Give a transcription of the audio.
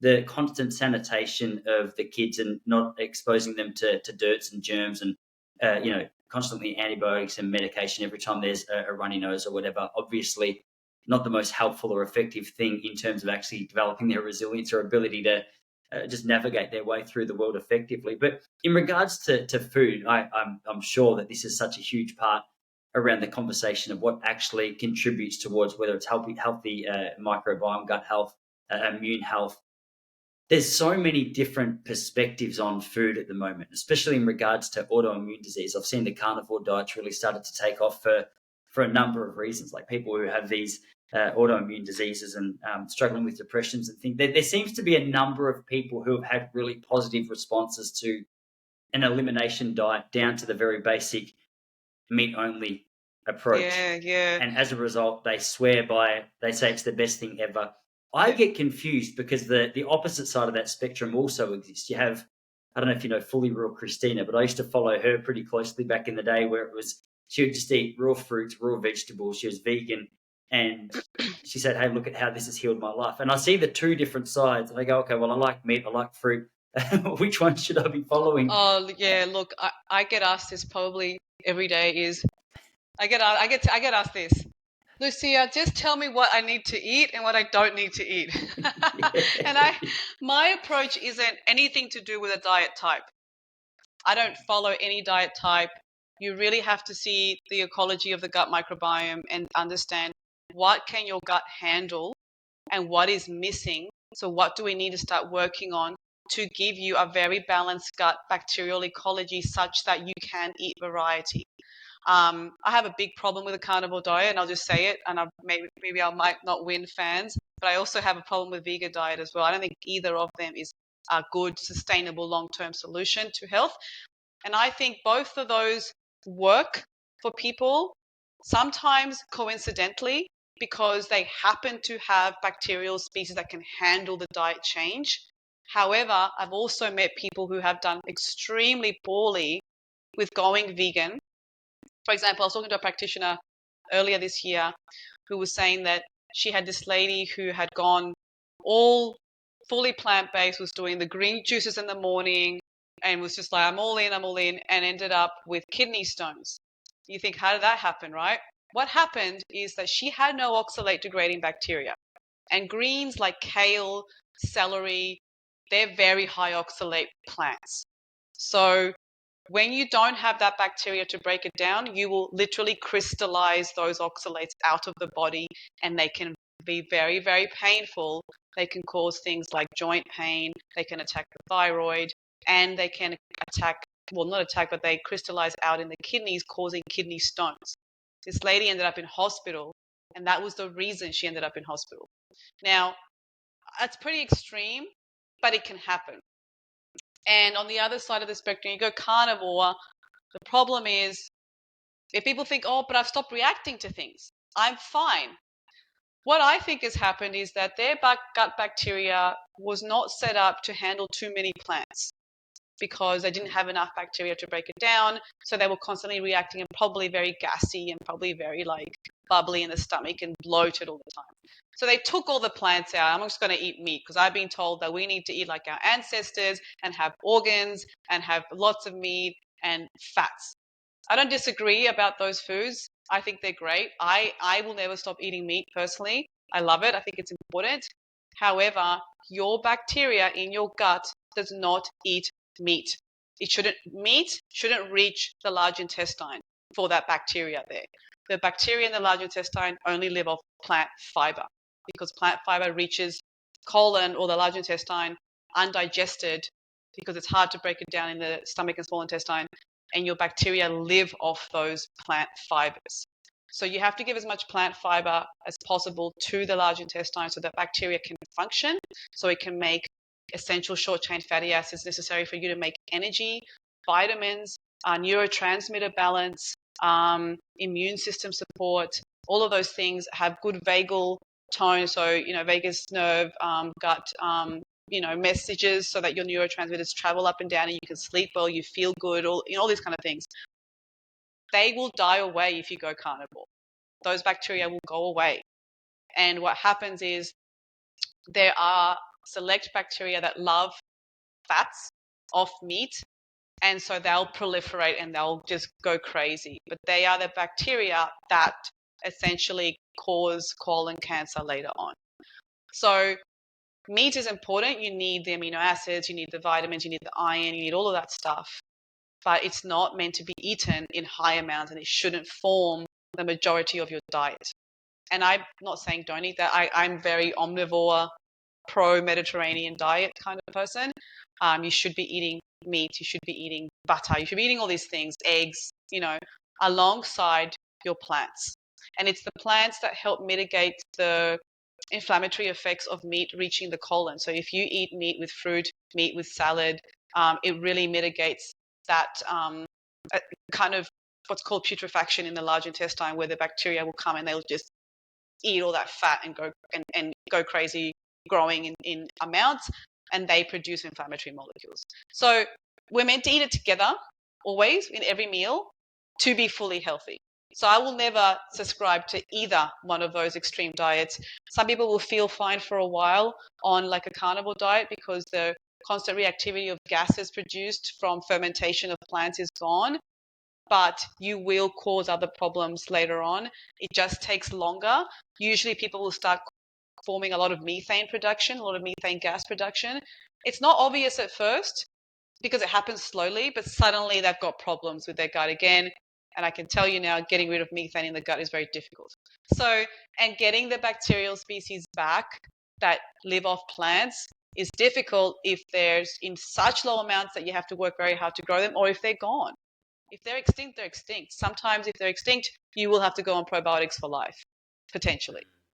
the constant sanitation of the kids and not exposing them to dirts and germs and, constantly antibiotics and medication every time there's a runny nose or whatever, obviously not the most helpful or effective thing in terms of actually developing their resilience or ability to just navigate their way through the world effectively. But in regards to food, I'm sure that this is such a huge part around the conversation of what actually contributes towards whether it's healthy microbiome, gut health, immune health. There's so many different perspectives on food at the moment, especially in regards to autoimmune disease. I've seen the carnivore diet's really started to take off for a number of reasons, like people who have these autoimmune diseases and struggling with depressions and things. There seems to be a number of people who have had really positive responses to an elimination diet down to the very basic meat-only approach. Yeah. And as a result, they swear by it. They say it's the best thing ever. I get confused because the opposite side of that spectrum also exists. You have, I don't know if you know Fully Real Christina, but I used to follow her pretty closely back in the day where it was she would just eat raw fruits, raw vegetables. She was vegan. And she said, hey, look at how this has healed my life. And I see the two different sides. And I go, okay, well, I like meat. I like fruit. Which one should I be following? Oh, yeah, look, I get asked this probably every day I get asked this. Lucia, just tell me what I need to eat and what I don't need to eat. And my approach isn't anything to do with a diet type. I don't follow any diet type. You really have to see the ecology of the gut microbiome and understand what can your gut handle and what is missing. So what do we need to start working on to give you a very balanced gut bacterial ecology such that you can eat variety. I have a big problem with a carnivore diet, and I'll just say it, and maybe I might not win fans, but I also have a problem with vegan diet as well. I don't think either of them is a good, sustainable, long-term solution to health. And I think both of those work for people, sometimes coincidentally, because they happen to have bacterial species that can handle the diet change. However, I've also met people who have done extremely poorly with going vegan. For example, I was talking to a practitioner earlier this year who was saying that she had this lady who had gone all fully plant-based, was doing the green juices in the morning, and was just like, I'm all in, and ended up with kidney stones. You think, how did that happen, right? What happened is that she had no oxalate degrading bacteria. And greens like kale, celery, they're very high oxalate plants. So when you don't have that bacteria to break it down, you will literally crystallize those oxalates out of the body, and they can be very, very painful. They can cause things like joint pain, they can attack the thyroid, and they can but they crystallize out in the kidneys, causing kidney stones. This lady ended up in hospital, and that was the reason she ended up in hospital. Now, that's pretty extreme, but it can happen. And on the other side of the spectrum, you go carnivore. The problem is, if people think, oh, but I've stopped reacting to things, I'm fine. What I think has happened is that their gut bacteria was not set up to handle too many plants because they didn't have enough bacteria to break it down. So they were constantly reacting and probably very gassy and probably very bubbly in the stomach and bloated all the time. So they took all the plants out. I'm just going to eat meat because I've been told that we need to eat like our ancestors and have organs and have lots of meat and fats. I don't disagree about those foods. I think they're great. I will never stop eating meat personally. I love it. I think it's important. However, your bacteria in your gut does not eat meat. Meat shouldn't reach the large intestine for that bacteria there. The bacteria in the large intestine only live off plant fiber because plant fiber reaches colon or the large intestine undigested because it's hard to break it down in the stomach and small intestine, and your bacteria live off those plant fibers. So you have to give as much plant fiber as possible to the large intestine so that bacteria can function, so it can make essential short-chain fatty acids necessary for you to make energy, vitamins, neurotransmitter balance, immune system support. All of those things have good vagal tone, so vagus nerve, gut, messages so that your neurotransmitters travel up and down and you can sleep well, you feel good, all these kind of things. They will die away if you go carnivore. Those bacteria will go away. And what happens is there are select bacteria that love fats of meat, and so they'll proliferate and they'll just go crazy. But they are the bacteria that essentially cause colon cancer later on. So meat is important. You need the amino acids, you need the vitamins, you need the iron, you need all of that stuff. But it's not meant to be eaten in high amounts, and it shouldn't form the majority of your diet. And I'm not saying don't eat that. I'm very omnivore, pro-Mediterranean diet kind of person. You should be eating meat, you should be eating butter, you should be eating all these things, eggs, alongside your plants. And it's the plants that help mitigate the inflammatory effects of meat reaching the colon. So if you eat meat with fruit, meat with salad, it really mitigates that kind of what's called putrefaction in the large intestine, where the bacteria will come and they'll just eat all that fat and go crazy, growing in amounts, and they produce inflammatory molecules. So we're meant to eat it together, always, in every meal, to be fully healthy. So I will never subscribe to either one of those extreme diets. Some people will feel fine for a while on like a carnivore diet because the constant reactivity of gases produced from fermentation of plants is gone, but you will cause other problems later on. It just takes longer. Usually people will start forming a lot of methane production, a lot of methane gas production. It's not obvious at first because it happens slowly, but suddenly they've got problems with their gut again. And I can tell you now, getting rid of methane in the gut is very difficult. So, and getting the bacterial species back that live off plants is difficult if there's in such low amounts that you have to work very hard to grow them, or if they're gone. If they're extinct, they're extinct. Sometimes if they're extinct, you will have to go on probiotics for life, potentially.